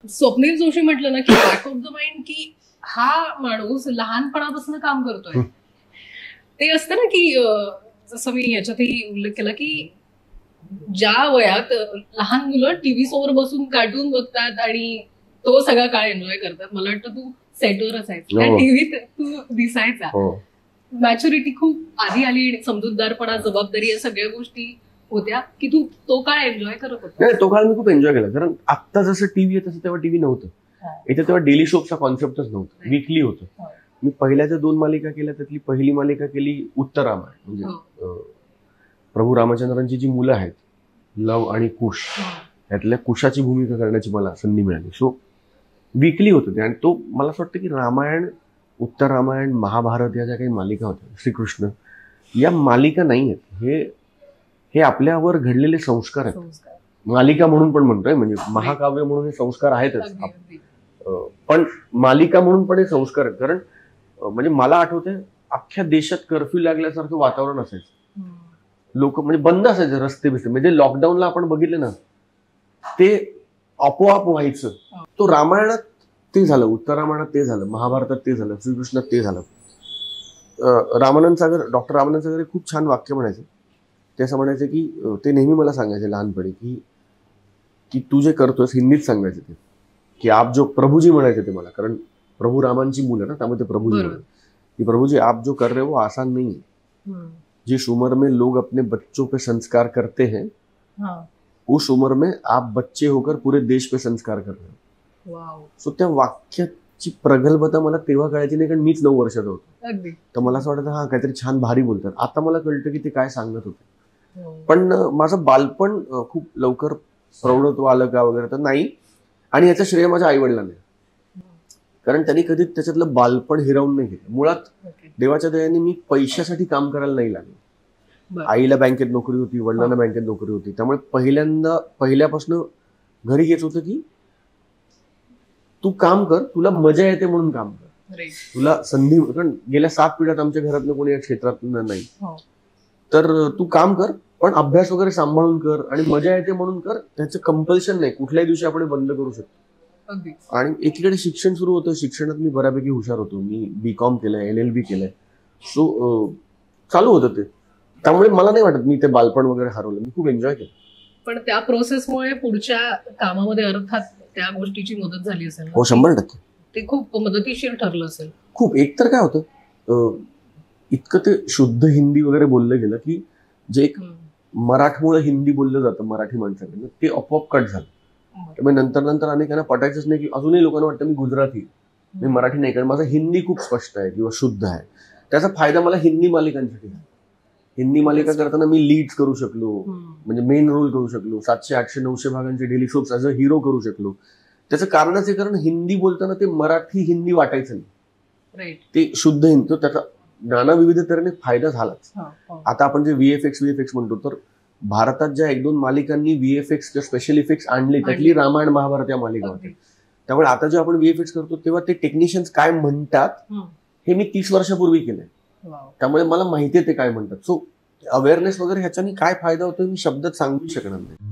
स्वप्नील जोशी म्हटलं ना की बॅक ऑफ द माइंड की हा माणूस लहानपणापासून काम करतोय. ते असतं ना की जसं मी याच्यातही उल्लेख केला की ज्या वयात लहान मुलं टीव्ही समोर बसून कार्टून बघतात आणि तो सगळा काळ एन्जॉय करतात. मला वाटतं तू सेटवर असायचा, टीव्हीत तू दिसायचा. मॅच्युरिटी खूप आधी आली, समजूतदारपणा, जबाबदारी, या सगळ्या गोष्टी होत्या की तू तो काळ एन्जॉय करत होता. नाही, तो काळ मी खूप एन्जॉय केला. कारण आता जसं टीव्ही आहे तसं तेव्हा टीव्ही नव्हतं. इथे तेव्हा डेली शोचा कॉन्सेप्टच नव्हतं, वीकली होतं. मी पहिल्या ज्या 2 मालिका केल्या त्यातली पहिली मालिका केली उत्तर रामायण, म्हणजे प्रभू रामचंद्रांची जी मुलं आहेत लव आणि कुश, यातल्या कुशाची भूमिका करण्याची मला संधी मिळाली. सो वीकली होतं ते. आणि तो मला असं वाटतं की रामायण, उत्तर रामायण, महाभारत या ज्या काही मालिका होत्या, श्रीकृष्ण, या मालिका नाही आहेत, हे आपल्यावर घडलेले संस्कार आहेत. मालिका म्हणून पण म्हणतोय, म्हणजे महाकाव्य म्हणून हे संस्कार आहेतच, पण मालिका म्हणून पण हे संस्कार आहेत. कारण म्हणजे मला आठवतंय अख्ख्या देशात कर्फ्यू लागल्यासारखं वातावरण असायचं. लोक म्हणजे बंद असायचे रस्ते बिस्ते. म्हणजे लॉकडाऊनला आपण बघितलं ना, ते आपोआप व्हायचं. तो रामायणात ते झालं, उत्तर रामायणात ते झालं, महाभारतात ते झालं, श्रीकृष्णात ते झालं. रामानंद सागर, डॉक्टर रामानंद सागर हे खूप छान वाक्य म्हणायचे. ते असं म्हणायचे की ते नेहमी मला सांगायचे लहानपणी की तू जे करतोस, हिंदीत सांगायचे ते, की आप जो, प्रभूजी म्हणायचे ते मला, कारण प्रभू रामांची मुलं ना, त्यामुळे ते प्रभूजी म्हणायचे की प्रभूजी आप जो कर रहे हो वो आसान नहीं है. जिस उम्र में लोग अपने बच्चों पे संस्कार करते हैं, उस उम्र में आप बच्चे होकर पूरे देश पे संस्कार कर रहे हो. सो त्या वाक्याची प्रगल्भता मला तेव्हा कळायची नाही, कारण मीच 9 वर्षाचा होतो. तर मला असं वाटतं हा काहीतरी छान भारी बोलतात. आता मला कळतं की ते काय सांगत होते. पण माझं बालपण खूप लवकर प्रौढत्व आलं का वगैरे तर नाही. आणि याचं श्रेय माझ्या आई वडिलांना, कारण त्यांनी कधी त्याच्यातलं बालपण हिरावून नाही घेतलं. मुळात देवाच्या दयाने मी पैशासाठी काम करायला नाही लागले. आईला बँकेत नोकरी होती, वडिलांना बँकेत नोकरी होती. त्यामुळे पहिल्यापासून घरी घेत होतं की तू काम कर, तुला मजा येते म्हणून काम कर, तुला संधी. कारण गेल्या 7 पिढ्यात आमच्या घरातलं कोणी या क्षेत्रात नाही. तर तू काम कर, पण अभ्यास वगैरे सांभाळून कर आणि मजा येते म्हणून कर. त्याचं कंपल्शन नाही, कुठल्याही दिवशी आपण बंद करू शकतो. आणि एकीकडे शिक्षण सुरू होतं, शिक्षणात मी बऱ्यापैकी हुशार होतो. मी BCom केलंय, LLB केलंय. सो चालू होतं ते. त्यामुळे मला नाही वाटत मी ते बालपण वगैरे हरवलं. मी खूप एन्जॉय केलं. पण त्या प्रोसेसमुळे पुढच्या कामामध्ये अर्थात त्या गोष्टीची मदत झाली असेल. हो, 100%. ते खूप मदतीशीर ठरलं असेल. खूप. एक तर काय होतं, इतकं ते शुद्ध हिंदी वगैरे बोललं गेलं की जे एक मराठमोळं हिंदी बोललं जातं मराठी माणसाकडनं, ते आपोआप कट झालं. त्यामुळे नंतर अनेकांना पटायचंच नाही की अजूनही लोकांना वाटतं मी गुजराती, मी मराठी नाही, कारण माझं हिंदी खूप स्पष्ट आहे किंवा शुद्ध आहे. त्याचा फायदा मला हिंदी मालिकांसाठी झाला. हिंदी मालिका करताना मी लीड्स करू शकलो, म्हणजे मेन रोल करू शकलो, 700, 800, 900 भागांचे daily shows as a hero करू शकलो. त्याचं कारणच आहे कारण हिंदी बोलताना ते मराठी हिंदी वाटायचं नाही, ते शुद्ध हिंदी. तो त्याचा नानाविविधतेने फायदा झालाच. आता आपण जे VFX म्हणतो, तर भारतात ज्या 1-2 मालिकांनी VFX किंवा स्पेशल इफेक्ट्स आणले, त्यातली रामायण महाभारत या मालिका होत्या. त्यामुळे आता जे आपण VFX करतो तेव्हा ते टेक्निशियन्स काय म्हणतात हे मी 30 वर्षापूर्वी केलंय. त्यामुळे मला माहितीये ते काय म्हणतात. सो अवेअरनेस वगैरे ह्याच्याने काय फायदा होतो मी शब्दात सांगू शकणार नाही.